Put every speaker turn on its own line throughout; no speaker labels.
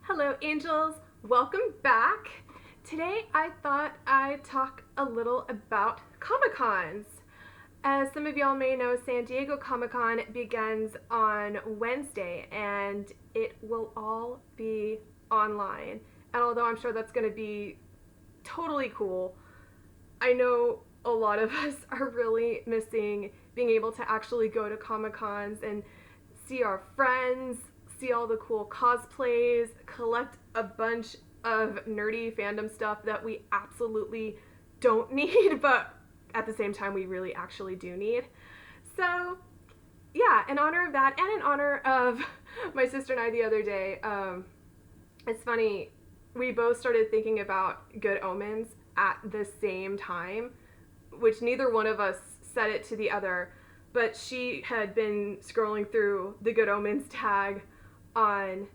Hello angels, welcome back. Today I thought I'd talk a little about Comic-Cons. As some of y'all may know, San Diego Comic-Con begins on Wednesday and it will all be online. And although I'm sure that's going to be totally cool, I know a lot of us are really missing being able to actually go to Comic-Cons and see our friends, see all the cool cosplays, collect a bunch of nerdy fandom stuff that we absolutely don't need, but at the same time we really actually do need. So yeah, in honor of that and in honor of my sister and I the other day, it's funny, we both started thinking about Good Omens at the same time, which neither one of us said it to the other, but she had been scrolling through the Good Omens tag on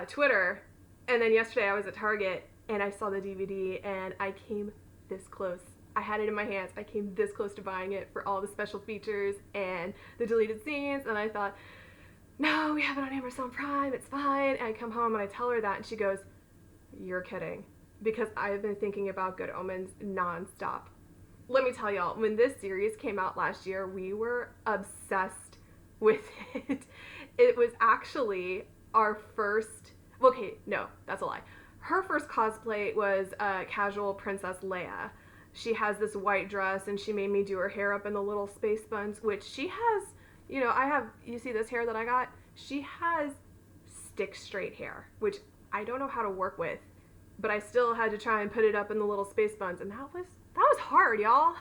Twitter, and then yesterday I was at Target and I saw the DVD and I came this close. I had it in my hands. I came this close to buying it for all the special features and the deleted scenes, and I thought, no, we have it on Amazon Prime, it's fine. And I come home and I tell her that and she goes, you're kidding, because I've been thinking about Good Omens nonstop. Let me tell y'all, when this series came out last year, we were obsessed with it. It was actually our first, okay, no, that's a lie. Her first cosplay was casual Princess Leia. She has this white dress and she made me do her hair up in the little space buns, which she has, you see this hair that I got? She has stick straight hair, which I don't know how to work with, but I still had to try and put it up in the little space buns, and that was hard, y'all.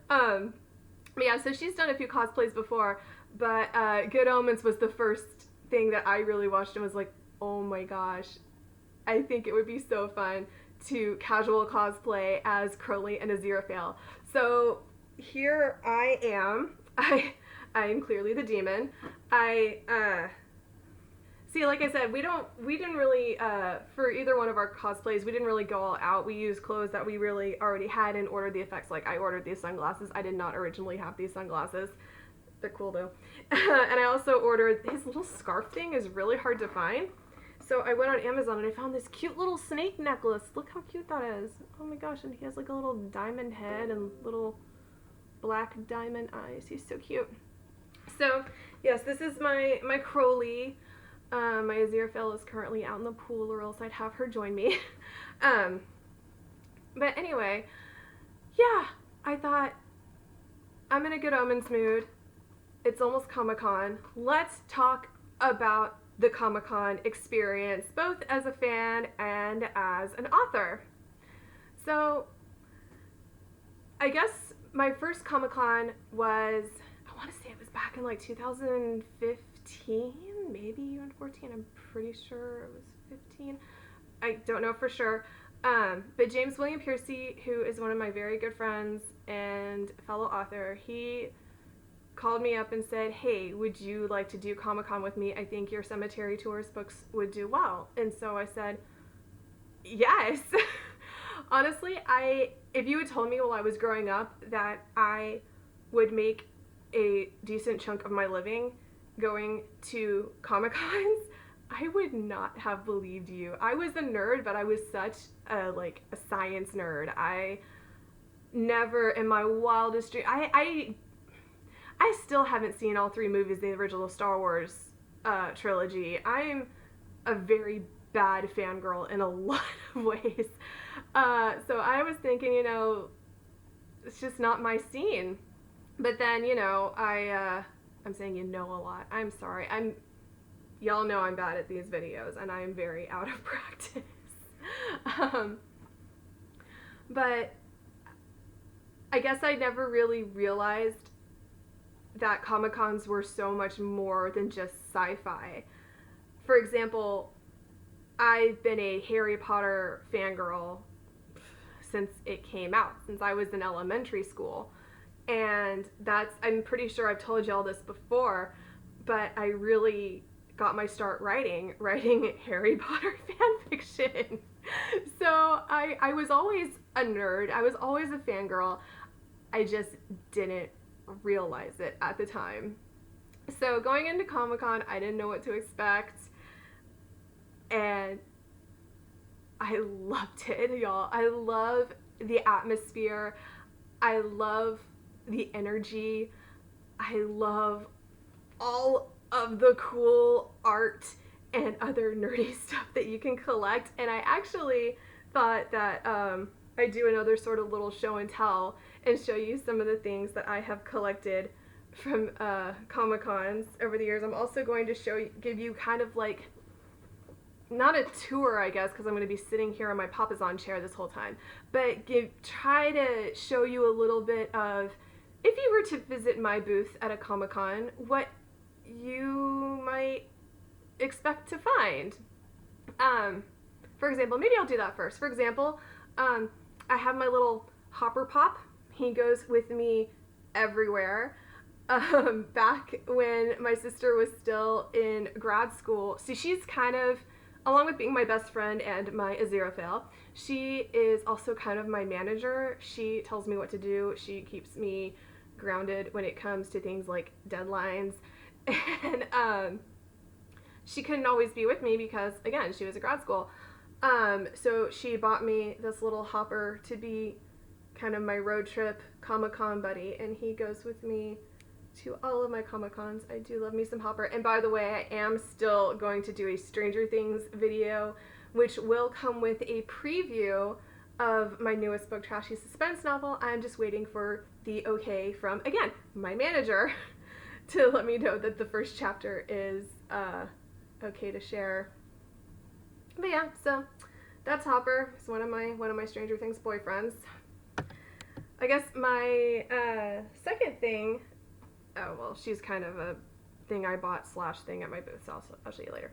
But yeah, so she's done a few cosplays before, but Good Omens was the first thing that I really watched and was like, oh my gosh, I think it would be so fun to casual cosplay as Crowley and Aziraphale. So here I am. I am clearly the demon. See, like I said, we didn't really, for either one of our cosplays, we didn't really go all out. We used clothes that we really already had and ordered the effects. Like, I ordered these sunglasses. I did not originally have these sunglasses. They're cool, though. And I also ordered, his little scarf thing is really hard to find. So I went on Amazon and I found this cute little snake necklace. Look how cute that is. Oh my gosh, and he has like a little diamond head and little black diamond eyes. He's so cute. So, yes, this is my Crowley. My Aziraphale is currently out in the pool, or else I'd have her join me. But anyway, yeah, I thought, I'm in a Good Omens mood. It's almost Comic-Con. Let's talk about the Comic-Con experience, both as a fan and as an author. So, I guess my first Comic-Con was, I want to say it was back in like 2015, maybe even 14. I'm pretty sure it was 15. I don't know for sure. But James William Piercy, who is one of my very good friends and fellow author, he called me up and said, hey, would you like to do Comic-Con with me? I think your Cemetery Tours books would do well. And so I said, yes. Honestly, if you had told me while I was growing up that I would make a decent chunk of my living going to Comic-Cons, I would not have believed you. I was a nerd, but I was such a science nerd. I never in my wildest dream, I still haven't seen all three movies, the original Star Wars trilogy. I'm a very bad fangirl in a lot of ways. So I was thinking, it's just not my scene. But then, I'm saying a lot. I'm sorry. Y'all know I'm bad at these videos, and I'm very out of practice. But I guess I never really realized that Comic-Cons were so much more than just sci-fi. For example, I've been a Harry Potter fangirl since it came out, since I was in elementary school. And I'm pretty sure I've told y'all this before, but I really got my start writing Harry Potter fanfiction. So I was always a nerd. I was always a fangirl. I just didn't realize it at the time. So going into Comic-Con, I didn't know what to expect. And I loved it, y'all. I love the atmosphere. I love the energy. I love all of the cool art and other nerdy stuff that you can collect. And I actually thought that I'd do another sort of little show and tell and show you some of the things that I have collected from Comic-Cons over the years. I'm also going to give you kind of like, not a tour, I guess, because I'm going to be sitting here on my Papazon chair this whole time, but try to show you a little bit of, if you were to visit my booth at a Comic-Con, what you might expect to find. For example, maybe I'll do that first. For example, I have my little Hopper Pop. He goes with me everywhere. Back when my sister was still in grad school, so she's kind of, along with being my best friend and my Aziraphale, she is also kind of my manager. She tells me what to do. She keeps me grounded when it comes to things like deadlines. And she couldn't always be with me because, again, she was at grad school. So she bought me this little Hopper to be kind of my road trip Comic-Con buddy, and he goes with me to all of my Comic-Cons. I do love me some Hopper. And by the way, I am still going to do a Stranger Things video, which will come with a preview of my newest book, Trashy Suspense novel. I'm just waiting for the okay from, again, my manager to let me know that the first chapter is okay to share. But yeah, so that's Hopper. It's one of my Stranger Things boyfriends. I guess my second thing, oh well, she's kind of a thing I bought / thing at my booth, so I'll show you later.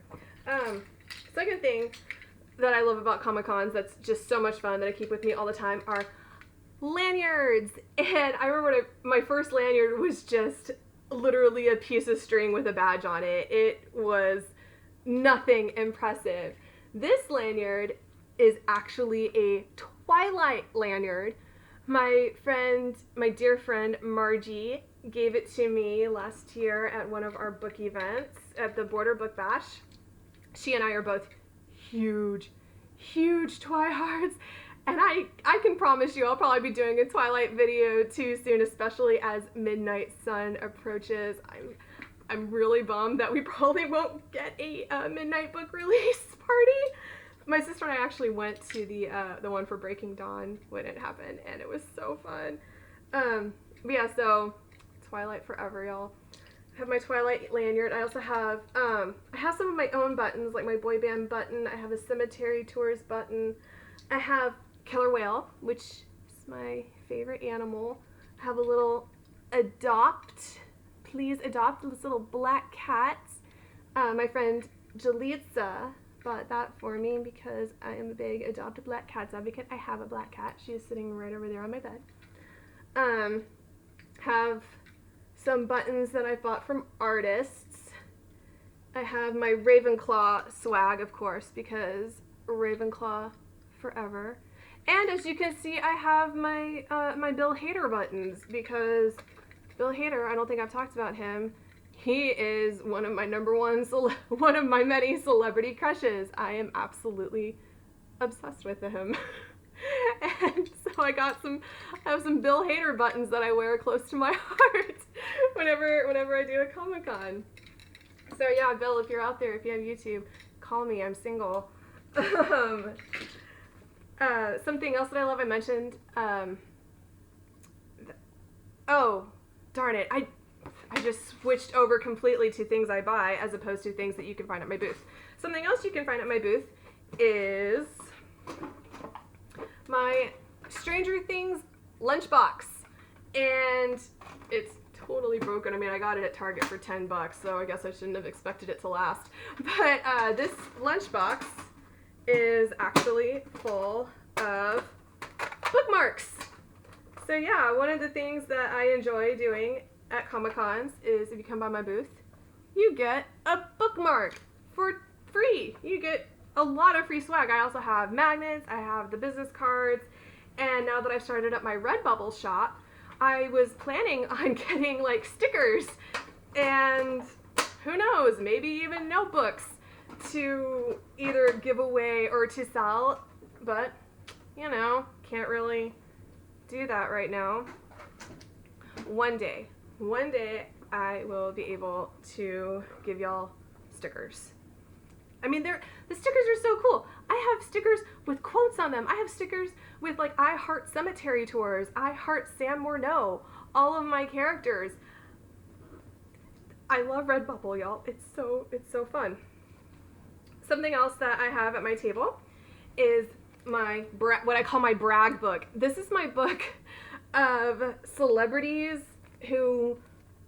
Second thing that I love about Comic-Cons that's just so much fun that I keep with me all the time are lanyards. And I remember my first lanyard was just literally a piece of string with a badge on it. It was nothing impressive. This lanyard is actually a Twilight lanyard. My dear friend Margie gave it to me last year at one of our book events at the Border Book Bash. She and I are both huge Twihards, and I can promise you I'll probably be doing a Twilight video too soon, especially as Midnight Sun approaches. I'm really bummed that we probably won't get a midnight book release party. My sister and I actually went to the one for Breaking Dawn when it happened, and it was so fun. But yeah, so Twilight forever, y'all. I have my Twilight lanyard. I also have I have some of my own buttons, like my boy band button. I have a Cemetery Tours button. I have Killer Whale, which is my favorite animal. I have a little please adopt this little black cat. My friend Jalitza bought that for me because I am a big adopt a black cats advocate. I have a black cat. She is sitting right over there on my bed. Have some buttons that I bought from artists. I have my Ravenclaw swag, of course, because Ravenclaw forever. And as you can see, I have my my Bill Hader buttons because Bill Hader, I don't think I've talked about him. He is one of my one of my many celebrity crushes. I am absolutely obsessed with him. And so I have some Bill Hader buttons that I wear close to my heart whenever I do a Comic-Con. So yeah, Bill, if you're out there, if you have YouTube, call me, I'm single. Something else that I love, I mentioned, oh, darn it, I just switched over completely to things I buy as opposed to things that you can find at my booth. Something else you can find at my booth is my Stranger Things lunchbox, and it's totally broken. I mean, I got it at Target for $10, so I guess I shouldn't have expected it to last. But this lunchbox is actually full of bookmarks. So yeah, one of the things that I enjoy doing at Comic-Cons is if you come by my booth, you get a bookmark for free. You get a lot of free swag. I also have magnets, I have the business cards, and now that I've started up my Redbubble shop, I was planning on getting like stickers and who knows, maybe even notebooks to either give away or to sell but, you know, can't really do that right now. One day I will be able to give y'all stickers. I mean, the stickers are so cool. I have stickers with quotes on them. I have stickers with, like, I Heart Cemetery Tours, I Heart San Morneau, all of my characters. I love Redbubble, y'all. It's so fun. Something else that I have at my table is my what I call my brag book. This is my book of celebrities who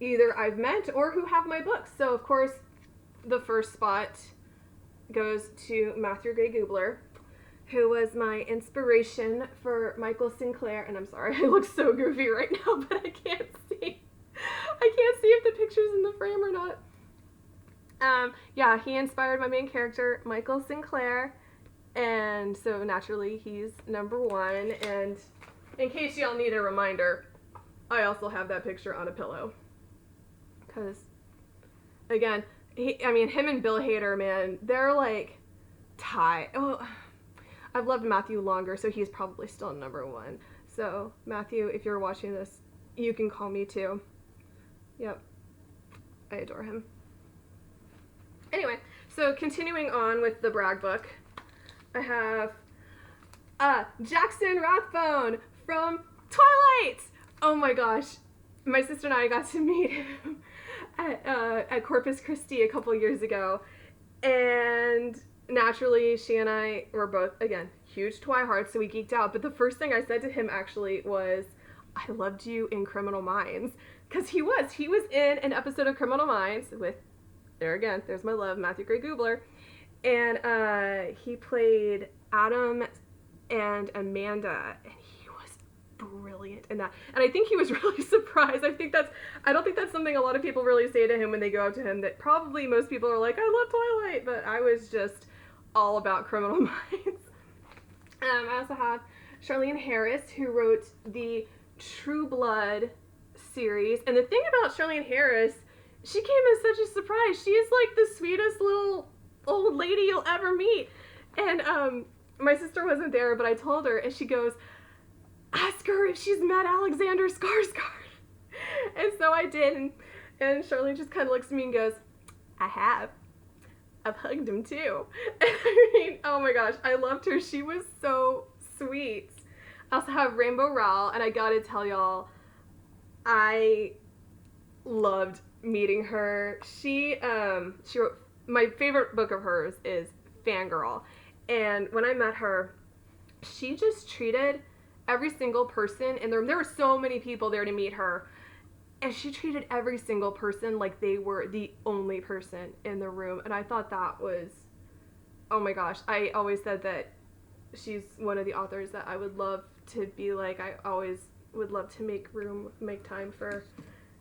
either I've met or who have my books. So, of course, the first spot goes to Matthew Gray Gubler, who was my inspiration for Michael Sinclair. And I'm sorry, I look so goofy right now, but I can't see. I can't see if the picture's in the frame or not. Yeah, he inspired my main character, Michael Sinclair, and so naturally he's number one. And in case y'all need a reminder, I also have that picture on a pillow. Because, again, him and Bill Hader, man, they're like tied. Oh, I've loved Matthew longer, so he's probably still number one. So, Matthew, if you're watching this, you can call me too. Yep. I adore him. Anyway, so continuing on with the brag book, I have Jackson Rathbone from Twilight! Oh my gosh. My sister and I got to meet him at Corpus Christi a couple years ago. And naturally, she and I were both, again, huge Twihards, so we geeked out. But the first thing I said to him actually was, I loved you in Criminal Minds. Because he was in an episode of Criminal Minds with, there again, there's my love, Matthew Gray Gubler. And he played Adam and Amanda, and he was brilliant in that. And I think he was really surprised. I don't think that's something a lot of people really say to him when they go up to him, that probably most people are like, I love Twilight, but I was just all about Criminal Minds. I also have Charlene Harris, who wrote the True Blood series. And the thing about Charlene Harris, she came as such a surprise. She is like the sweetest little old lady you'll ever meet. And my sister wasn't there, but I told her, and she goes, ask her if she's met Alexander Skarsgård. And so I did, and Charlene just kind of looks at me and goes, I have. I've hugged him too. And I mean, oh my gosh, I loved her. She was so sweet. I also have Rainbow Rowell, and I gotta tell y'all, I loved meeting her. She wrote, my favorite book of hers is Fangirl. And when I met her, she just treated every single person in the room. There were so many people there to meet her. And she treated every single person like they were the only person in the room. And I thought that was, oh my gosh. I always said that she's one of the authors that I would love to be like. I always would love to make time for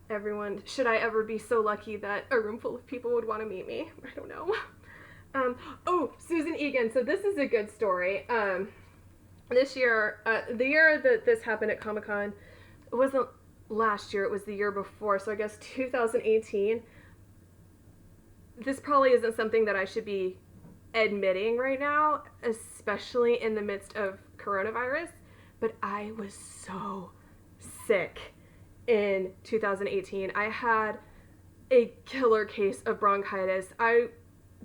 everyone. Should I ever be so lucky that a room full of people would want to meet me? I don't know. Susan Egan. So this is a good story. This year, the year that this happened at Comic-Con, it wasn't last year, it was the year before, so I guess 2018. This probably isn't something that I should be admitting right now, especially in the midst of coronavirus, but I was so sick in 2018. I had a killer case of bronchitis. I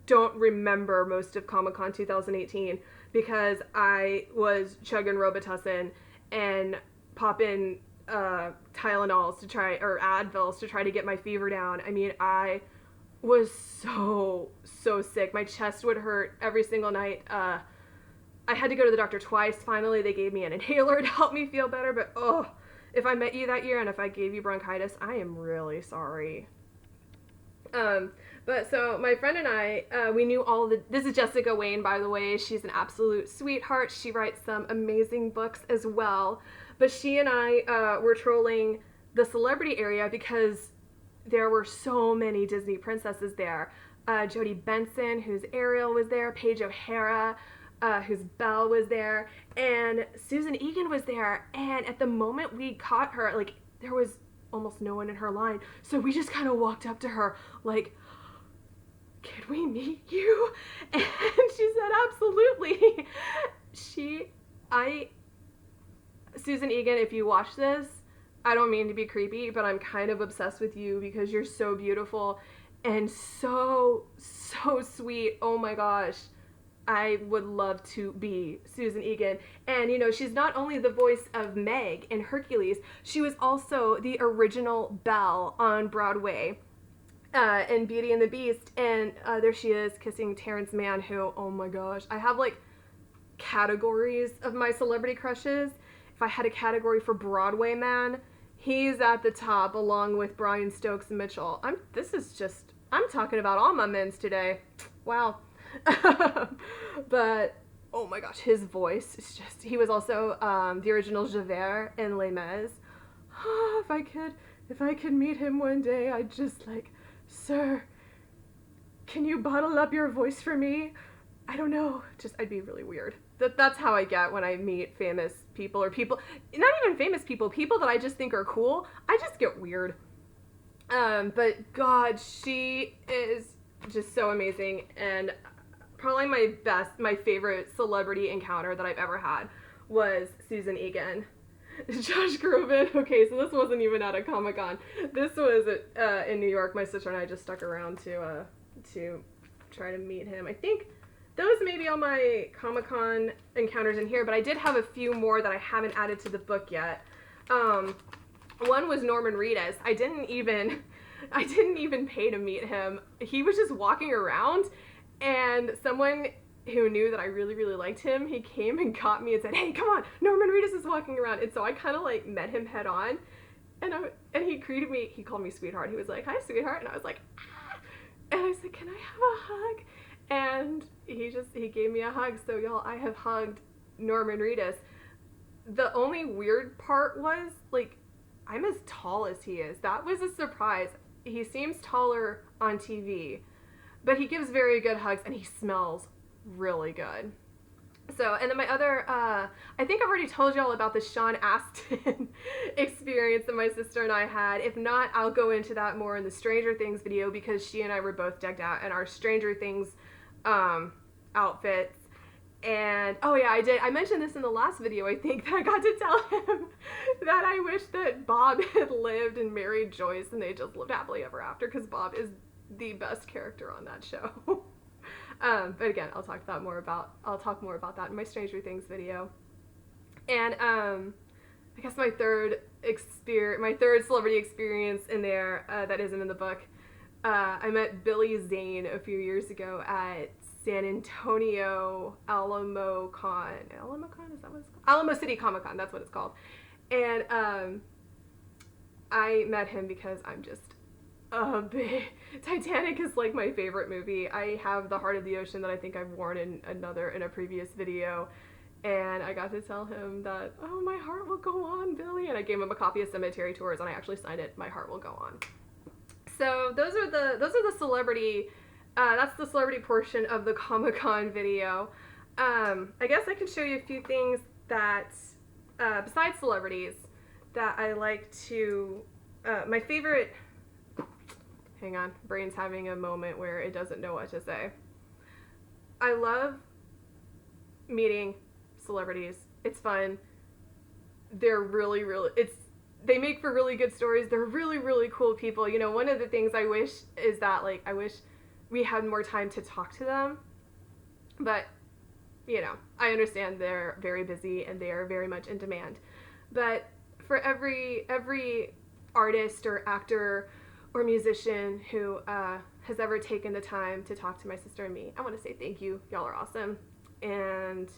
don't remember most of Comic-Con 2018 because I was chugging Robitussin and popping Tylenols to try, or Advils to try to get my fever down. I mean, I was so sick. My chest would hurt every single night. I had to go to the doctor twice. Finally, they gave me an inhaler to help me feel better, but if I met you that year and if I gave you bronchitis, I am really sorry. But so my friend and I, we knew this is Jessica Wayne, by the way. She's an absolute sweetheart. She writes some amazing books as well. But she and I were trolling the celebrity area because there were so many Disney princesses there. Jodie Benson, whose Ariel was there, Paige O'Hara, whose Belle was there, and Susan Egan was there. And at the moment we caught her, like, there was almost no one in her line. So we just kind of walked up to her like, could we meet you? And she said, absolutely. Susan Egan, if you watch this, I don't mean to be creepy, but I'm kind of obsessed with you because you're so beautiful and so sweet. Oh my gosh. I would love to be Susan Egan. And, you know, she's not only the voice of Meg in Hercules, she was also the original Belle on Broadway in Beauty and the Beast. And there she is kissing Terrence Mann, who, oh my gosh, I have like categories of my celebrity crushes. If I had a category for Broadway man, he's at the top along with Brian Stokes Mitchell. I'm talking about all my men's today. Wow. But oh my gosh, his voice is just, he was also the original Javert in Les Mis. Oh, if I could meet him one day, I'd just like, sir, can you bottle up your voice for me? I don't know, just, I'd be really weird. That's how I get when I meet famous people, or people, not even famous people that I just think are cool. I just get weird. But God, she is just so amazing, and probably my favorite celebrity encounter that I've ever had was Susan Egan. Josh Groban. Okay, so this wasn't even at a Comic-Con. This was in New York. My sister and I just stuck around to try to meet him. I think those may be all my Comic-Con encounters in here, but I did have a few more that I haven't added to the book yet. One was Norman Reedus. I didn't even pay to meet him. He was just walking around, and someone who knew that I really, really liked him, he came and got me and said, "Hey, come on, Norman Reedus is walking around." And so I kind of like met him head on, and he greeted me. He called me sweetheart. He was like, "Hi, sweetheart," and I was like, "Ah," and I said, "Can I have a hug?" And he gave me a hug. So y'all, I have hugged Norman Reedus. The only weird part was, like, I'm as tall as he is. That was a surprise. He seems taller on TV, but he gives very good hugs, and he smells really good. So, and then my other, I think I've already told y'all about the Sean Astin experience that my sister and I had. If not, I'll go into that more in the Stranger Things video, because she and I were both decked out in our Stranger Things outfits. And, oh yeah, I mentioned this in the last video, I think, that I got to tell him that I wish that Bob had lived and married Joyce and they just lived happily ever after, because Bob is the best character on that show. But again, I'll talk more about that in my Stranger Things video. And I guess my third celebrity experience in there that isn't in the book, I met Billy Zane a few years ago at San Antonio Alamo City Comic Con, that's what it's called. And I met him because I'm just Titanic is like my favorite movie. I have the Heart of the Ocean that I think I've worn in a previous video, and I got to tell him that, oh, my heart will go on, Billy, and I gave him a copy of Cemetery Tours, and I actually signed it, My Heart Will Go On. So those are the celebrity. That's the celebrity portion of the Comic-Con video. I guess I can show you a few things that, besides celebrities, that I like to, my favorite, hang on, brain's having a moment where it doesn't know what to say. I love meeting celebrities. It's fun. They're really, they make for really good stories. They're really, really cool people. You know, one of the things I wish is that, like, I wish we had more time to talk to them, but, you know, I understand they're very busy and they are very much in demand. But for every artist or actor or musician who has ever taken the time to talk to my sister and me, I want to say thank you. Y'all are awesome, and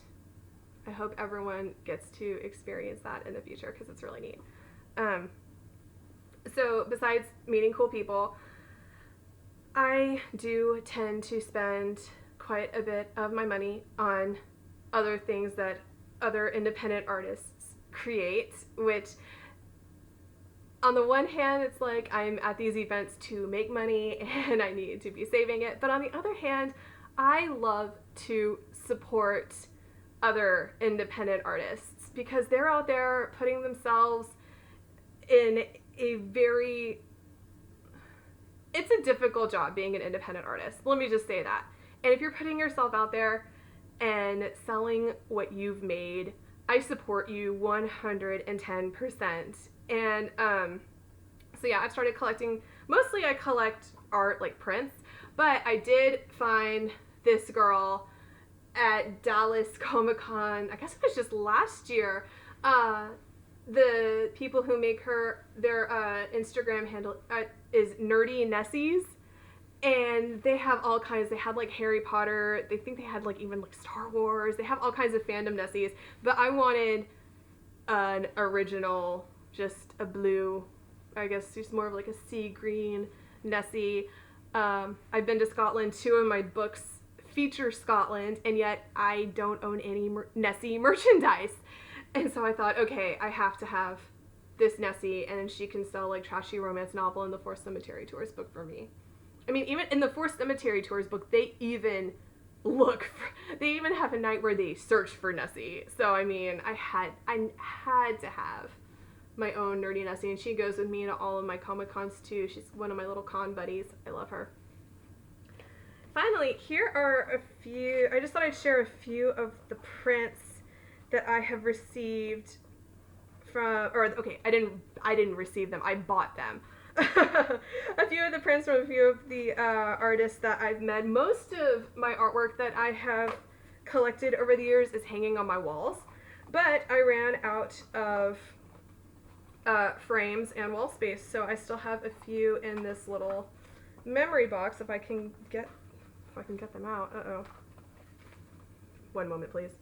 I hope everyone gets to experience that in the future, because it's really neat. So besides meeting cool people, I do tend to spend quite a bit of my money on other things that other independent artists create, which on the one hand, it's like I'm at these events to make money and I need to be saving it. But on the other hand, I love to support other independent artists, because they're out there putting themselves in it's a difficult job being an independent artist. Let me just say that. And if you're putting yourself out there and selling what you've made. I support you 110%. And so yeah, I've started collecting. Mostly I collect art, like prints, but I did find this girl at Dallas Comic Con. I guess it was just last year. The people who make her, their Instagram handle is Nerdy Nessies, and they have all kinds. They had like Harry Potter. They think they had like even like Star Wars. They have all kinds of fandom Nessies. But I wanted an original, just a blue, I guess just more of like a sea green Nessie. I've been to Scotland. 2 of my books feature Scotland, and yet I don't own any Nessie merchandise. And so I thought, okay, I have to have this Nessie, and she can sell like trashy romance novel in the Forced Cemetery Tours book for me. I mean, even in the Forced Cemetery Tours book, they even have a night where they search for Nessie. So I mean, I had to have my own nerdy Nessie, and she goes with me to all of my Comic Cons too. She's one of my little con buddies. I love her. Finally, here are a few. I just thought I'd share a few of the prints that I have received from, or okay, I didn't receive them. I bought them. A few of the prints from a few of the artists that I've met. Most of my artwork that I have collected over the years is hanging on my walls, but I ran out of frames and wall space, so I still have a few in this little memory box. If I can get them out. Uh-oh. One moment, please.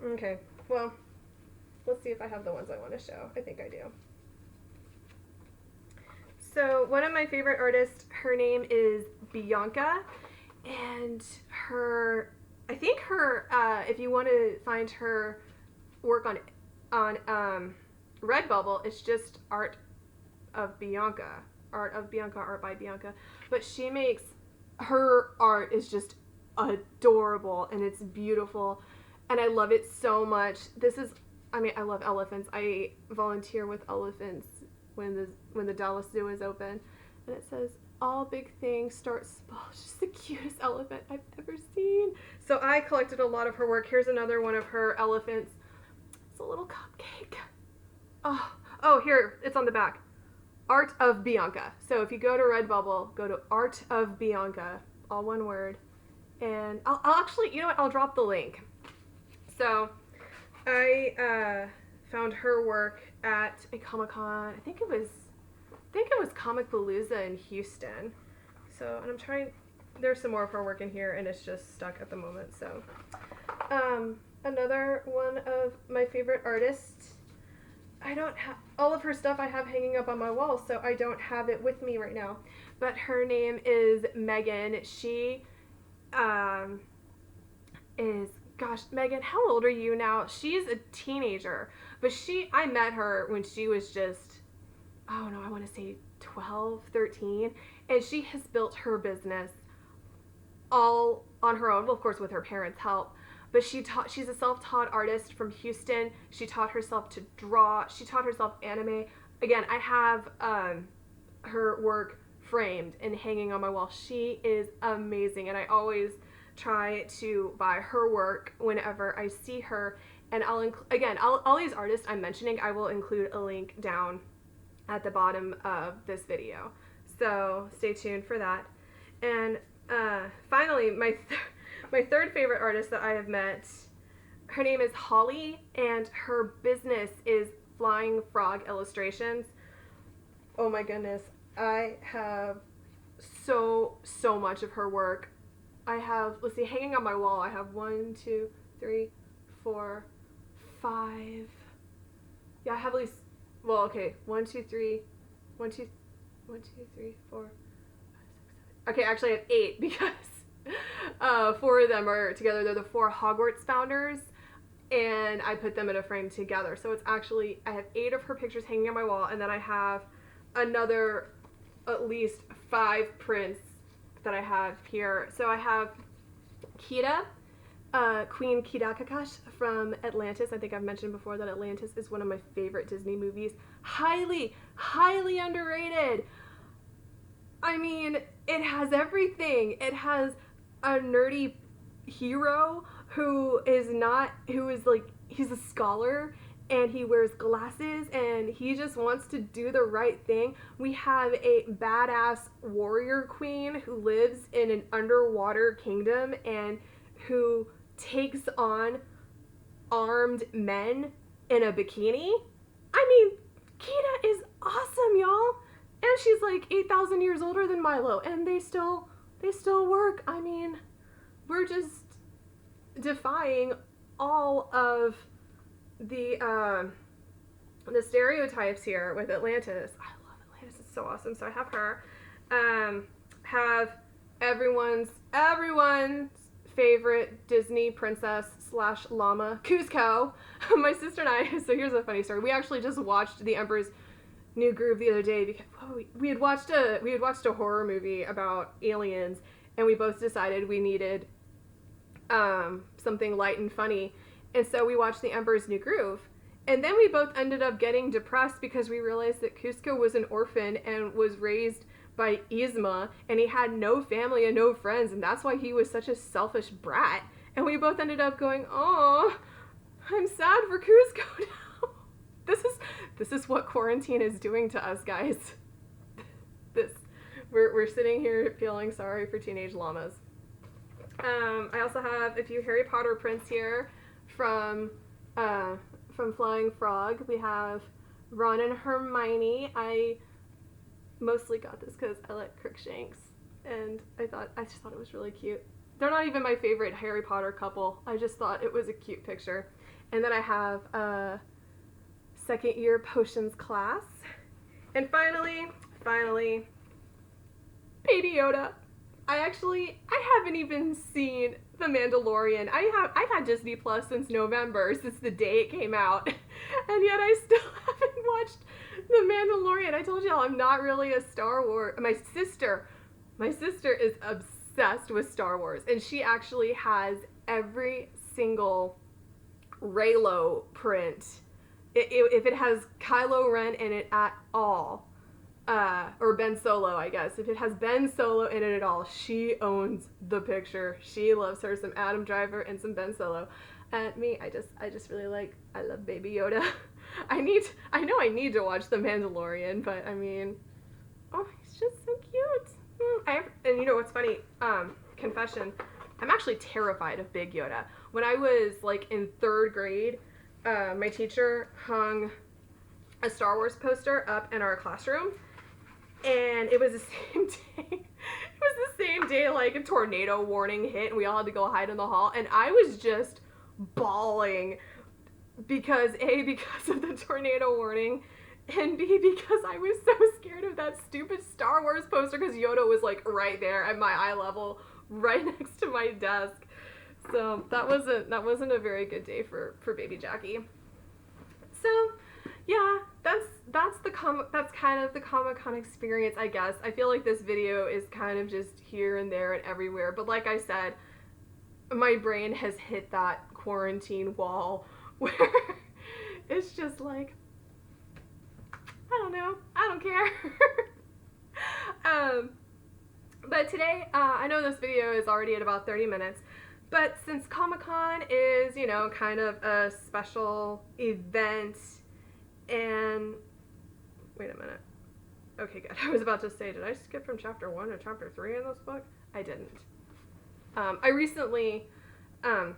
Okay, well, let's see if I have the ones I want to show. I think I do. So one of my favorite artists, her name is Bianca, and I think if you want to find her work on Redbubble, it's just Art by Bianca. But she makes, her art is just adorable, and it's beautiful. And I love it so much. I love elephants. I volunteer with elephants when the Dallas Zoo is open. And it says, all big things start small. It's just the cutest elephant I've ever seen. So I collected a lot of her work. Here's another one of her elephants. It's a little cupcake. Oh, here, it's on the back. Art of Bianca. So if you go to Redbubble, go to Art of Bianca, all one word. And I'll actually, you know what, I'll drop the link. So I found her work at a Comic-Con. I think it was Comic-Palooza in Houston. So, and I'm trying, there's some more of her work in here, and it's just stuck at the moment. So another one of my favorite artists, I don't have all of her stuff. I have hanging up on my wall, so I don't have it with me right now, but her name is Megan. She is, gosh, Megan, how old are you now? She's a teenager, but I met her when she was just, oh no, I want to say 12, 13, and she has built her business all on her own, well, of course, with her parents' help, but she's a self-taught artist from Houston. She taught herself to draw. She taught herself anime. Again, I have her work framed and hanging on my wall. She is amazing, and I always try to buy her work whenever I see her. And all these artists I'm mentioning, I will include a link down at the bottom of this video. So stay tuned for that. And finally, my third favorite artist that I have met, her name is Holly, and her business is Flying Frog Illustrations. Oh my goodness, I have so much of her work. I have, let's see, hanging on my wall, I have 1, 2, 3, 4, 5. Yeah, I have at least, well, okay, 1, 2, 3, 1, 2, 4, 5, 6, 7. Okay, actually I have 8 because 4 of them are together. They're the 4 Hogwarts founders, and I put them in a frame together. So it's actually, I have 8 of her pictures hanging on my wall, and then I have another at least 5 prints that I have here. So I have Kita, Queen Kidakakash from Atlantis. I think I've mentioned before that Atlantis is one of my favorite Disney movies. Highly, highly underrated. I mean, it has everything. It has a nerdy hero who is like, he's a scholar and he wears glasses and he just wants to do the right thing. We have a badass warrior queen who lives in an underwater kingdom and who takes on armed men in a bikini. I mean, Kita is awesome, y'all. And she's like 8,000 years older than Milo, and they still work. I mean, we're just defying all of the stereotypes here with Atlantis. I love Atlantis. It's so awesome. So I have her. Have everyone's favorite Disney princess / llama, Kuzco. My sister and I, so here's a funny story. We actually just watched The Emperor's New Groove the other day because we had watched a horror movie about aliens, and we both decided we needed something light and funny, and so we watched The Emperor's New Groove. And then we both ended up getting depressed because we realized that Kuzco was an orphan and was raised by Yzma, and he had no family and no friends, and that's why he was such a selfish brat. And we both ended up going, oh, I'm sad for Kuzco now. This is what quarantine is doing to us, guys. We're sitting here feeling sorry for teenage llamas. I also have a few Harry Potter prints here from Flying Frog. We have Ron and Hermione. I mostly got this because I like Crookshanks, and I just thought it was really cute. They're not even my favorite Harry Potter couple. I just thought it was a cute picture. And then I have second year potions class. And finally, Baby Yoda. I haven't even seen The Mandalorian. I've had Disney Plus since November, since the day it came out. And yet I still haven't watched The Mandalorian. I told y'all I'm not really a Star Wars. My sister is obsessed with Star Wars, and she actually has every single Reylo print. If it has Kylo Ren in it at all, or Ben Solo, I guess. If it has Ben Solo in it at all, she owns the picture. She loves her some Adam Driver and some Ben Solo. And me, I just really I love Baby Yoda. I know I need to watch The Mandalorian, but I mean, oh, he's just so cute. And you know what's funny? Confession, I'm actually terrified of Big Yoda. When I was like in 3rd grade, my teacher hung a Star Wars poster up in our classroom, and it was the same day. It was the same day like a tornado warning hit, and we all had to go hide in the hall, and I was just bawling because A, because of the tornado warning, and B, because I was so scared of that stupid Star Wars poster because Yoda was like right there at my eye level, right next to my desk. So that wasn't a very good day for baby Jackie. So yeah, that's kind of the Comic-Con experience, I guess. I feel like this video is kind of just here and there and everywhere, but like I said, my brain has hit that quarantine wall where it's just like, I don't know, I don't care. But today, I know this video is already at about 30 minutes, but since Comic-Con is, you know, kind of a special event, and wait a minute. Okay, good. I was about to say, did I skip from chapter 1 to chapter 3 in this book? I didn't. I recently, so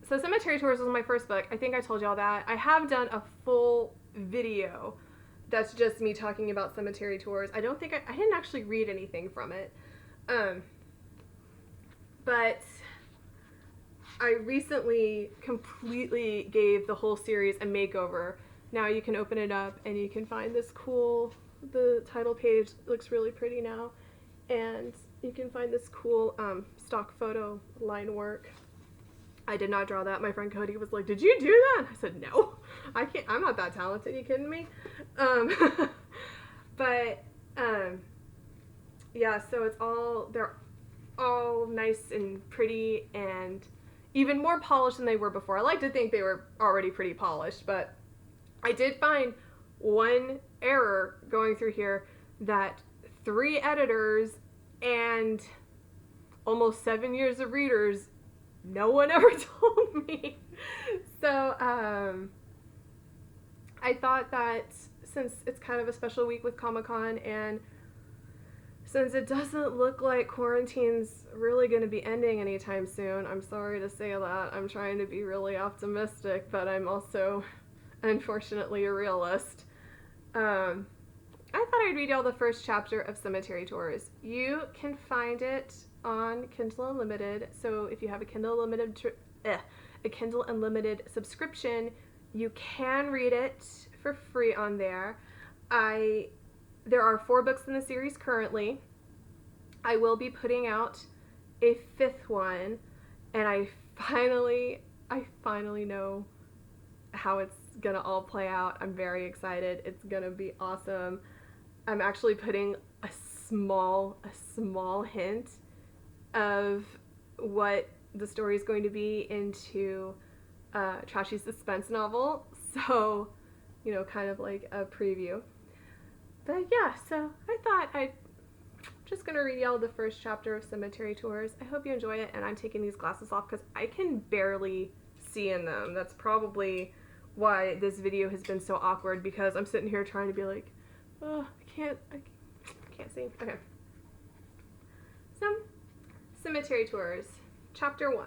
Cemetery Tours was my first book. I think I told y'all that. I have done a full video that's just me talking about Cemetery Tours. I didn't actually read anything from it. But I recently completely gave the whole series a makeover. Now you can open it up and you can find this cool, the title page looks really pretty now. And you can find this cool stock photo line work. I did not draw that. My friend Cody was like, "Did you do that?" I said, "No, I can't. I'm not that talented. Are you kidding me?" But yeah, so they're all nice and pretty, and even more polished than they were before. I like to think they were already pretty polished, but I did find one error going through here that 3 editors and almost 7 years of readers, no one ever told me. So I thought that since it's kind of a special week with Comic-Con, and since it doesn't look like quarantine's really going to be ending anytime soon, I'm sorry to say that. I'm trying to be really optimistic, but I'm also unfortunately a realist. I thought I'd read y'all the first chapter of Cemetery Tours. You can find it on Kindle Unlimited, so if you have a Kindle Unlimited subscription, you can read it for free on there. There are 4 books in the series currently. I will be putting out a 5th one, and I finally know how it's gonna all play out. I'm very excited. It's gonna be awesome. I'm actually putting a small hint of what the story is going to be into Trashy suspense novel, so kind of like a preview. But yeah, so I thought I'd just gonna read y'all the first chapter of Cemetery Tours. I hope you enjoy it, and I'm taking these glasses off because I can barely see in them. That's probably why this video has been so awkward, because I'm sitting here trying to be like, oh, I can't see. Okay. So, Cemetery Tours, Chapter 1.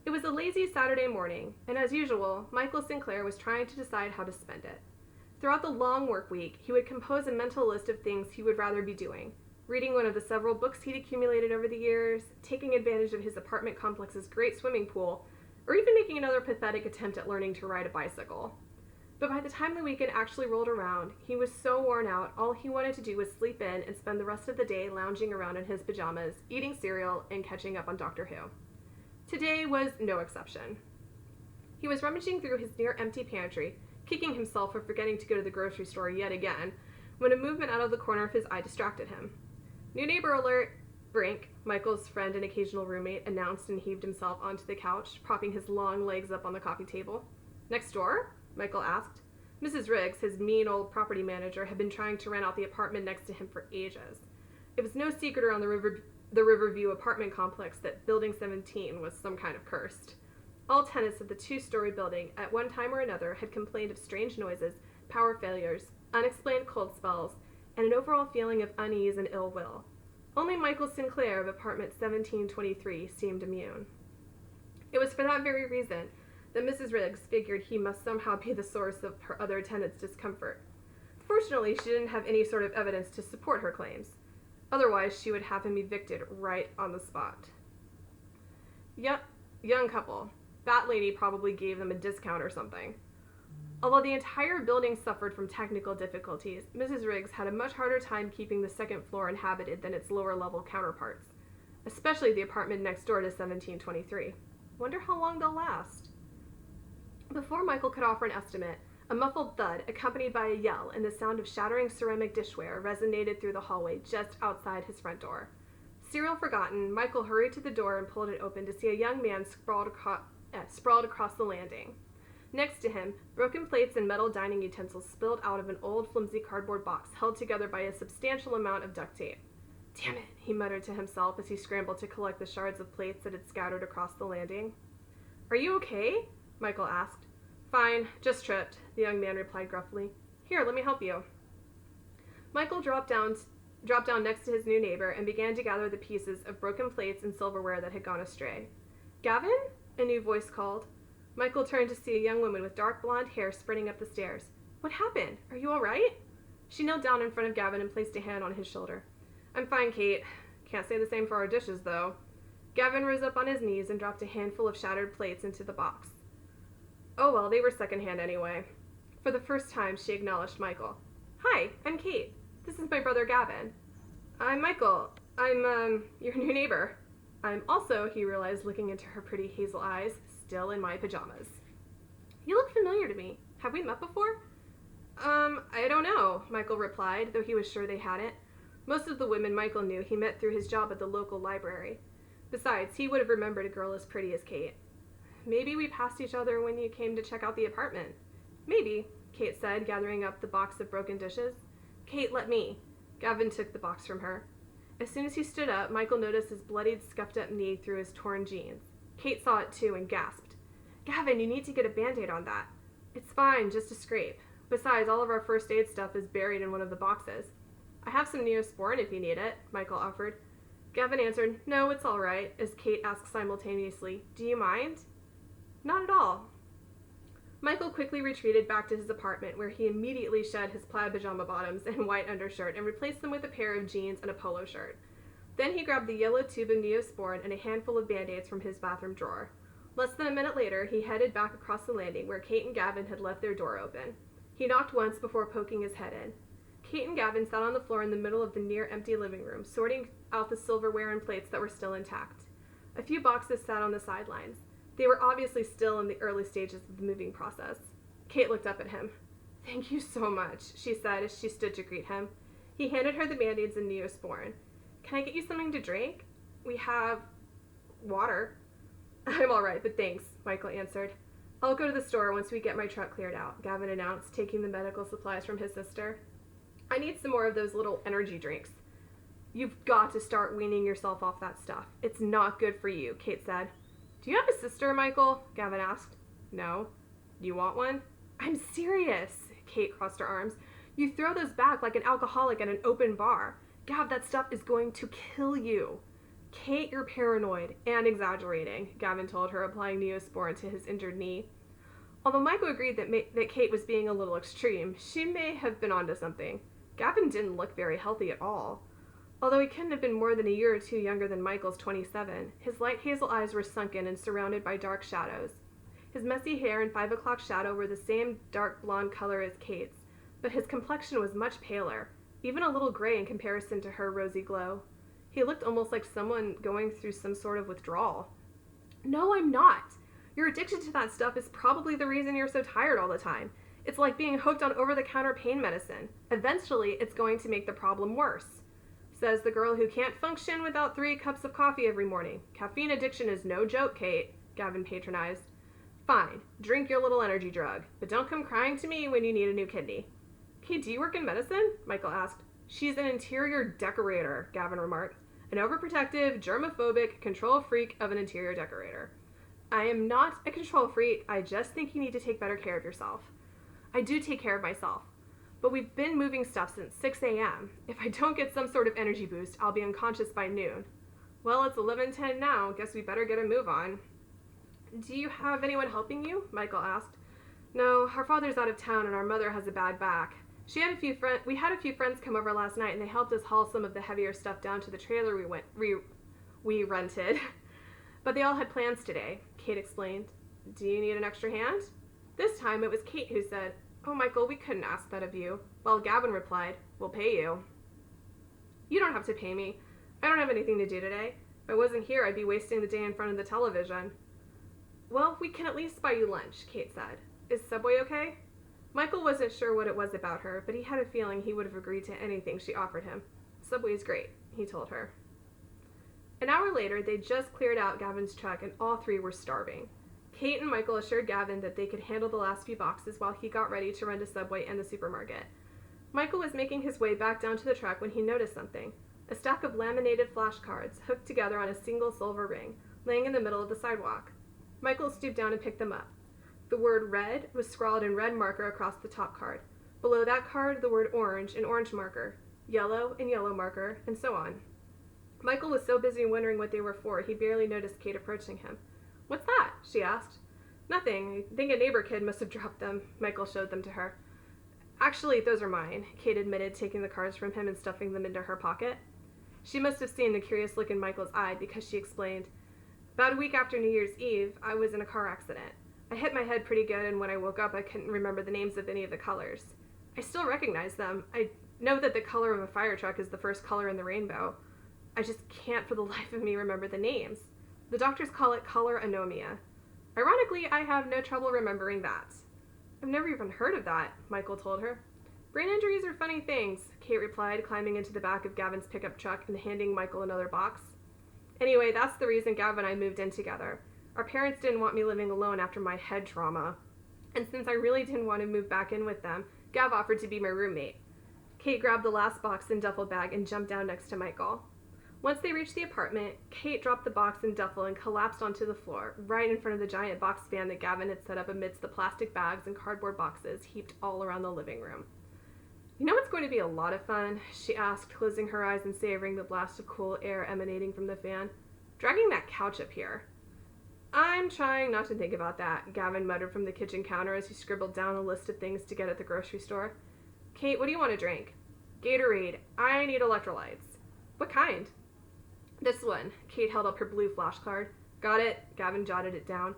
It was a lazy Saturday morning, and as usual, Michael Sinclair was trying to decide how to spend it. Throughout the long work week, he would compose a mental list of things he would rather be doing: reading one of the several books he'd accumulated over the years, taking advantage of his apartment complex's great swimming pool, or even making another pathetic attempt at learning to ride a bicycle. But by the time the weekend actually rolled around, he was so worn out, all he wanted to do was sleep in and spend the rest of the day lounging around in his pajamas, eating cereal, and catching up on Doctor Who. Today was no exception. He was rummaging through his near-empty pantry, kicking himself for forgetting to go to the grocery store yet again, when a movement out of the corner of his eye distracted him. New neighbor alert! Brink, Michael's friend and occasional roommate, announced and heaved himself onto the couch, propping his long legs up on the coffee table. Next door? Michael asked. Mrs. Riggs, his mean old property manager, had been trying to rent out the apartment next to him for ages. It was no secret around the Riverview apartment complex that Building 17 was some kind of cursed. All tenants of the 2-story building, at one time or another, had complained of strange noises, power failures, unexplained cold spells, and an overall feeling of unease and ill will. Only Michael Sinclair of apartment 1723 seemed immune. It was for that very reason that Mrs. Riggs figured he must somehow be the source of her other tenants' discomfort. Fortunately, she didn't have any sort of evidence to support her claims. Otherwise, she would have him evicted right on the spot. Yep, young couple. That lady probably gave them a discount or something. Although the entire building suffered from technical difficulties, Mrs. Riggs had a much harder time keeping the second floor inhabited than its lower-level counterparts, especially the apartment next door to 1723. Wonder how long they'll last. Before Michael could offer an estimate, a muffled thud, accompanied by a yell and the sound of shattering ceramic dishware, resonated through the hallway just outside his front door. Cereal forgotten, Michael hurried to the door and pulled it open to see a young man sprawled across the landing. Next to him, broken plates and metal dining utensils spilled out of an old, flimsy cardboard box held together by a substantial amount of duct tape. Damn it, he muttered to himself as he scrambled to collect the shards of plates that had scattered across the landing. Are you okay? Michael asked. Fine, just tripped, the young man replied gruffly. Here, let me help you. Michael dropped down next to his new neighbor and began to gather the pieces of broken plates and silverware that had gone astray. Gavin? A new voice called. Michael turned to see a young woman with dark blonde hair sprinting up the stairs. What happened? Are you all right? She knelt down in front of Gavin and placed a hand on his shoulder. I'm fine, Kate. Can't say the same for our dishes, though. Gavin rose up on his knees and dropped a handful of shattered plates into the box. Oh well, they were secondhand anyway. For the first time, she acknowledged Michael. Hi, I'm Kate. This is my brother Gavin. I'm Michael. I'm, your new neighbor. I'm also, he realized, looking into her pretty hazel eyes, still in my pajamas. You look familiar to me. Have we met before? I don't know, Michael replied, though he was sure they hadn't. Most of the women Michael knew he met through his job at the local library. Besides, he would have remembered a girl as pretty as Kate. Maybe we passed each other when you came to check out the apartment. Maybe, Kate said, gathering up the box of broken dishes. Kate, let me. Gavin took the box from her. As soon as he stood up, Michael noticed his bloodied, scuffed-up knee through his torn jeans. Kate saw it too and gasped. Gavin, you need to get a Band-Aid on that. It's fine, just a scrape. Besides, all of our first aid stuff is buried in one of the boxes. I have some Neosporin if you need it, Michael offered. Gavin answered, no, it's all right, as Kate asked simultaneously, do you mind? Not at all. Michael quickly retreated back to his apartment, where he immediately shed his plaid pajama bottoms and white undershirt and replaced them with a pair of jeans and a polo shirt. Then he grabbed the yellow tube of Neosporin and a handful of Band-Aids from his bathroom drawer. Less than a minute later, he headed back across the landing, where Kate and Gavin had left their door open. He knocked once before poking his head in. Kate and Gavin sat on the floor in the middle of the near-empty living room, sorting out the silverware and plates that were still intact. A few boxes sat on the sidelines. They were obviously still in the early stages of the moving process. Kate looked up at him. Thank you so much, she said as she stood to greet him. He handed her the Band-Aids and Neosporin. Can I get you something to drink? We have water. I'm all right, but thanks, Michael answered. I'll go to the store once we get my truck cleared out, Gavin announced, taking the medical supplies from his sister. I need some more of those little energy drinks. You've got to start weaning yourself off that stuff. It's not good for you, Kate said. Do you have a sister, Michael? Gavin asked. No. Do you want one? I'm serious, Kate crossed her arms. You throw those back like an alcoholic at an open bar. Gav, that stuff is going to kill you. Kate, you're paranoid and exaggerating, Gavin told her, applying Neosporin to his injured knee. Although Michael agreed that Kate was being a little extreme, she may have been onto something. Gavin didn't look very healthy at all. Although he couldn't have been more than a year or two younger than Michael's 27, his light hazel eyes were sunken and surrounded by dark shadows. His messy hair and 5 o'clock shadow were the same dark blonde color as Kate's, but his complexion was much paler, even a little gray in comparison to her rosy glow. He looked almost like someone going through some sort of withdrawal. No, I'm not. Your addiction to that stuff is probably the reason you're so tired all the time. It's like being hooked on over-the-counter pain medicine. Eventually, it's going to make the problem worse. Says the girl who can't function without 3 cups of coffee every morning. Caffeine addiction is no joke, Kate, Gavin patronized. Fine, drink your little energy drug, but don't come crying to me when you need a new kidney. Kate, do you work in medicine? Michael asked. She's an interior decorator, Gavin remarked. An overprotective, germophobic, control freak of an interior decorator. I am not a control freak, I just think you need to take better care of yourself. I do take care of myself. But we've been moving stuff since 6 a.m. If I don't get some sort of energy boost, I'll be unconscious by noon. Well, it's 11:10 now. Guess we better get a move on. Do you have anyone helping you? Michael asked. No, our father's out of town and our mother has a bad back. We had a few friends come over last night and they helped us haul some of the heavier stuff down to the trailer we rented. But they all had plans today, Kate explained. Do you need an extra hand? This time it was Kate who said, Oh, Michael, we couldn't ask that of you. Well, Gavin replied, We'll pay you. You don't have to pay me. I don't have anything to do today. If I wasn't here, I'd be wasting the day in front of the television. Well, we can at least buy you lunch, Kate said. Is Subway okay? Michael wasn't sure what it was about her, but he had a feeling he would have agreed to anything she offered him. Subway's great, he told her. An hour later, they'd just cleared out Gavin's truck and all 3 were starving. Kate and Michael assured Gavin that they could handle the last few boxes while he got ready to run to Subway and the supermarket. Michael was making his way back down to the truck when he noticed something. A stack of laminated flashcards hooked together on a single silver ring, laying in the middle of the sidewalk. Michael stooped down and picked them up. The word red was scrawled in red marker across the top card. Below that card, the word orange in orange marker, yellow in yellow marker, and so on. Michael was so busy wondering what they were for, he barely noticed Kate approaching him. What's that? She asked. Nothing. I think a neighbor kid must have dropped them. Michael showed them to her. Actually, those are mine, Kate admitted, taking the cards from him and stuffing them into her pocket. She must have seen the curious look in Michael's eye because she explained, About a week after New Year's Eve, I was in a car accident. I hit my head pretty good, and when I woke up, I couldn't remember the names of any of the colors. I still recognize them. I know that the color of a fire truck is the first color in the rainbow. I just can't for the life of me remember the names. The doctors call it color anomia. Ironically, I have no trouble remembering that. I've never even heard of that, Michael told her. Brain injuries are funny things, Kate replied, climbing into the back of Gavin's pickup truck and handing Michael another box. Anyway, that's the reason Gav and I moved in together. Our parents didn't want me living alone after my head trauma. And since I really didn't want to move back in with them, Gav offered to be my roommate. Kate grabbed the last box and duffel bag and jumped down next to Michael. Once they reached the apartment, Kate dropped the box and duffel and collapsed onto the floor, right in front of the giant box fan that Gavin had set up amidst the plastic bags and cardboard boxes heaped all around the living room. You know what's going to be a lot of fun? She asked, closing her eyes and savoring the blast of cool air emanating from the fan. Dragging that couch up here. I'm trying not to think about that, Gavin muttered from the kitchen counter as he scribbled down a list of things to get at the grocery store. Kate, what do you want to drink? Gatorade. I need electrolytes. What kind? This one. Kate held up her blue flashcard. Got it. Gavin jotted it down.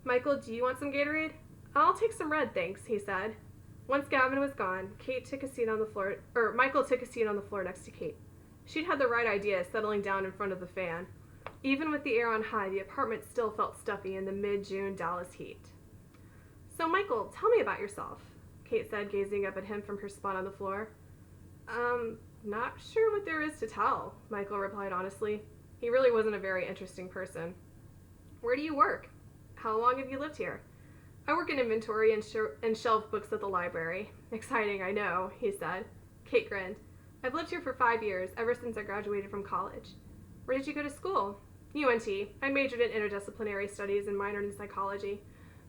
Michael, do you want some Gatorade? I'll take some red, thanks, he said. Once Gavin was gone, Michael took a seat on the floor next to Kate. She'd had the right idea, settling down in front of the fan. Even with the air on high, the apartment still felt stuffy in the mid-June Dallas heat. So, Michael, tell me about yourself, Kate said, gazing up at him from her spot on the floor. Not sure what there is to tell, Michael replied honestly. He really wasn't a very interesting person. Where do you work? How long have you lived here? I work in inventory and shelf books at the library. Exciting, I know, he said. Kate grinned. I've lived here for 5 years, ever since I graduated from college. Where did you go to school? UNT. I majored in interdisciplinary studies and minored in psychology.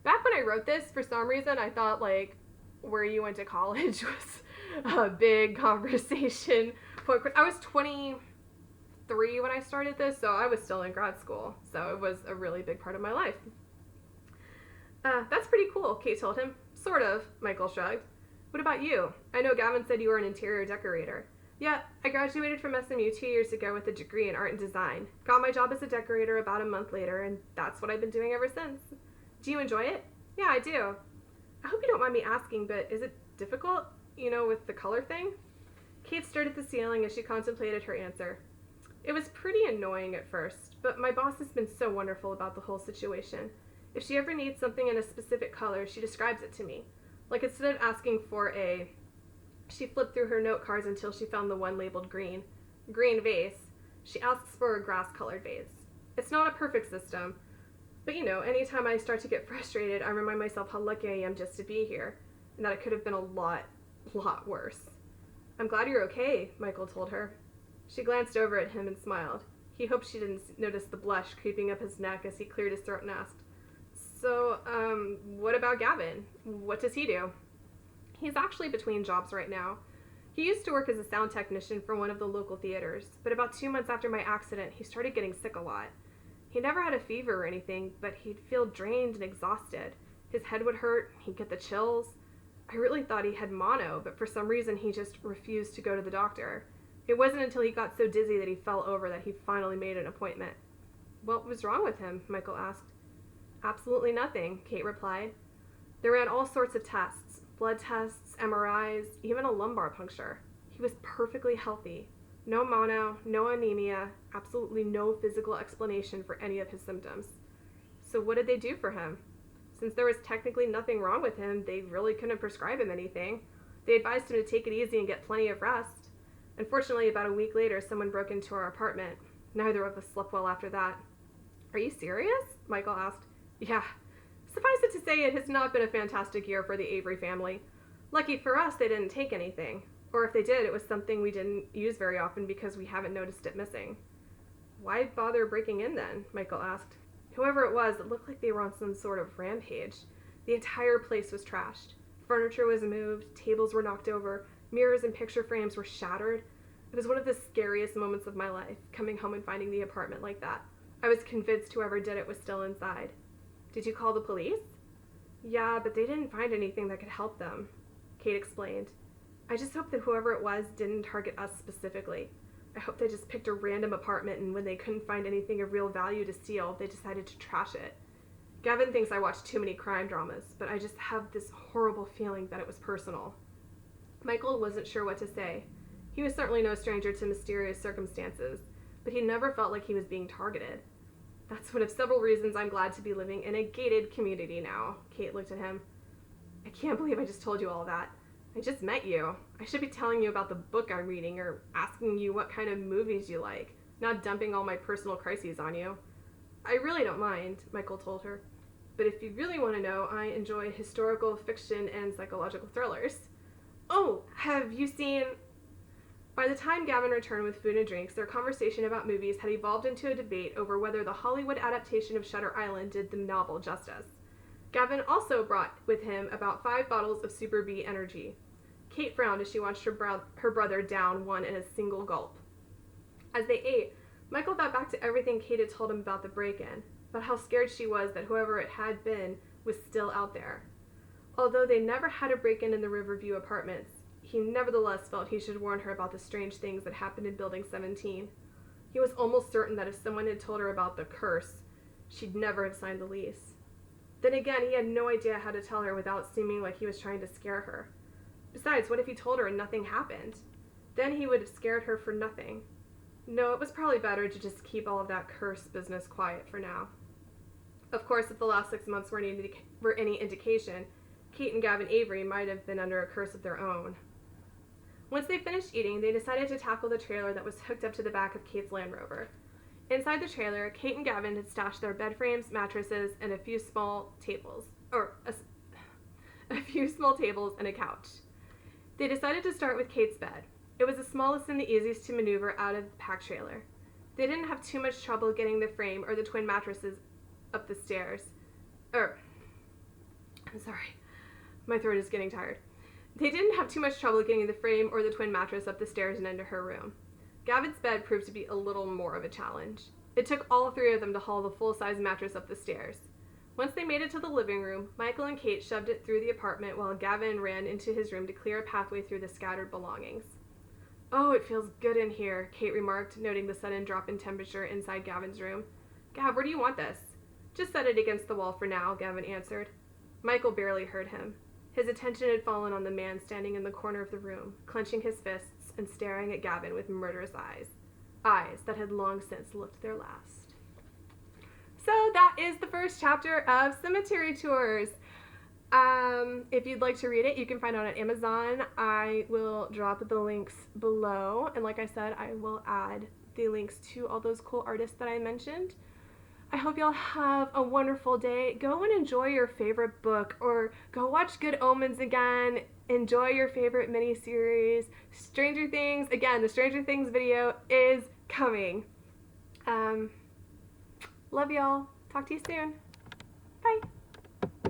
Back when I wrote this, for some reason, I thought, where you went to college was a big conversation. I was 23 when I started this, so I was still in grad school. So it was a really big part of my life. That's pretty cool, Kate told him. Sort of, Michael shrugged. What about you? I know Gavin said you were an interior decorator. Yeah, I graduated from SMU 2 years ago with a degree in art and design. Got my job as a decorator about a month later, and that's what I've been doing ever since. Do you enjoy it? Yeah, I do. I hope you don't mind me asking, but is it difficult, with the color thing? Kate stared at the ceiling as she contemplated her answer. It was pretty annoying at first, but my boss has been so wonderful about the whole situation. If she ever needs something in a specific color, she describes it to me. Like, instead of asking for she flipped through her note cards until she found the one labeled green. Green vase. She asks for a grass-colored vase. It's not a perfect system, but anytime I start to get frustrated, I remind myself how lucky I am just to be here, and that it could have been a lot worse. I'm glad you're okay, Michael told her. She glanced over at him and smiled. He hoped she didn't notice the blush creeping up his neck as he cleared his throat and asked, So, what about Gavin? What does he do? He's actually between jobs right now. He used to work as a sound technician for one of the local theaters, but about 2 months after my accident, he started getting sick a lot. He never had a fever or anything, but he'd feel drained and exhausted. His head would hurt, he'd get the chills. I really thought he had mono, but for some reason he just refused to go to the doctor. It wasn't until he got so dizzy that he fell over that he finally made an appointment. What was wrong with him? Michael asked. Absolutely nothing, Kate replied. They ran all sorts of tests, blood tests, MRIs, even a lumbar puncture. He was perfectly healthy. No mono, no anemia, absolutely no physical explanation for any of his symptoms. So what did they do for him? Since there was technically nothing wrong with him, they really couldn't prescribe him anything. They advised him to take it easy and get plenty of rest. Unfortunately, about a week later, someone broke into our apartment. Neither of us slept well after that. Are you serious? Michael asked. Yeah. Suffice it to say, it has not been a fantastic year for the Avery family. Lucky for us, they didn't take anything. Or if they did, it was something we didn't use very often because we haven't noticed it missing. Why bother breaking in then? Michael asked. Whoever it was, it looked like they were on some sort of rampage. The entire place was trashed. Furniture was moved, tables were knocked over, mirrors and picture frames were shattered. It was one of the scariest moments of my life, coming home and finding the apartment like that. I was convinced whoever did it was still inside. Did you call the police? Yeah, but they didn't find anything that could help them, Kate explained. I just hope that whoever it was didn't target us specifically. I hope they just picked a random apartment and when they couldn't find anything of real value to steal, they decided to trash it. Gavin thinks I watch too many crime dramas, but I just have this horrible feeling that it was personal. Michael wasn't sure what to say. He was certainly no stranger to mysterious circumstances, but he never felt like he was being targeted. That's one of several reasons I'm glad to be living in a gated community now, Kate looked at him. I can't believe I just told you all that. I just met you. I should be telling you about the book I'm reading or asking you what kind of movies you like. not dumping all my personal crises on you. I really don't mind, Michael told her. But if you really want to know, I enjoy historical fiction and psychological thrillers. Oh, have you seen... By the time Gavin returned with food and drinks, their conversation about movies had evolved into a debate over whether the Hollywood adaptation of Shutter Island did the novel justice. Gavin also brought with him about 5 bottles of Super B Energy. Kate frowned as she watched her brother down one in a single gulp. As they ate, Michael thought back to everything Kate had told him about the break-in, about how scared she was that whoever it had been was still out there. Although they never had a break-in in the Riverview apartments, he nevertheless felt he should warn her about the strange things that happened in Building 17. He was almost certain that if someone had told her about the curse, she'd never have signed the lease. Then again, he had no idea how to tell her without seeming like he was trying to scare her. Besides, what if he told her and nothing happened? Then he would have scared her for nothing. No, it was probably better to just keep all of that curse business quiet for now. Of course, if the last 6 months were any indication, Kate and Gavin Avery might have been under a curse of their own. Once they finished eating, they decided to tackle the trailer that was hooked up to the back of Kate's Land Rover. Inside the trailer, Kate and Gavin had stashed their bed frames, mattresses, and a few small tables, and a couch. They decided to start with Kate's bed. It was the smallest and the easiest to maneuver out of the packed trailer. They didn't have too much trouble getting the frame or the twin mattresses up the stairs. I'm sorry. My throat is getting tired. They didn't have too much trouble getting the frame or the twin mattress up the stairs and into her room. Gavin's bed proved to be a little more of a challenge. It took all 3 of them to haul the full-size mattress up the stairs. Once they made it to the living room, Michael and Kate shoved it through the apartment while Gavin ran into his room to clear a pathway through the scattered belongings. "Oh, it feels good in here," Kate remarked, noting the sudden drop in temperature inside Gavin's room. "Gav, where do you want this?" "Just set it against the wall for now," Gavin answered. Michael barely heard him. His attention had fallen on the man standing in the corner of the room, clenching his fists and staring at Gavin with murderous eyes that had long since looked their last. So that is the first chapter of Cemetery Tours. If you'd like to read it, you can find it on Amazon. I will drop the links below, and like I said, I will add the links to all those cool artists that I mentioned. I hope y'all have a wonderful day. Go and enjoy your favorite book, or go watch Good Omens again. Enjoy your favorite miniseries. Stranger Things, again, the Stranger Things video is coming. Love y'all. Talk to you soon. Bye.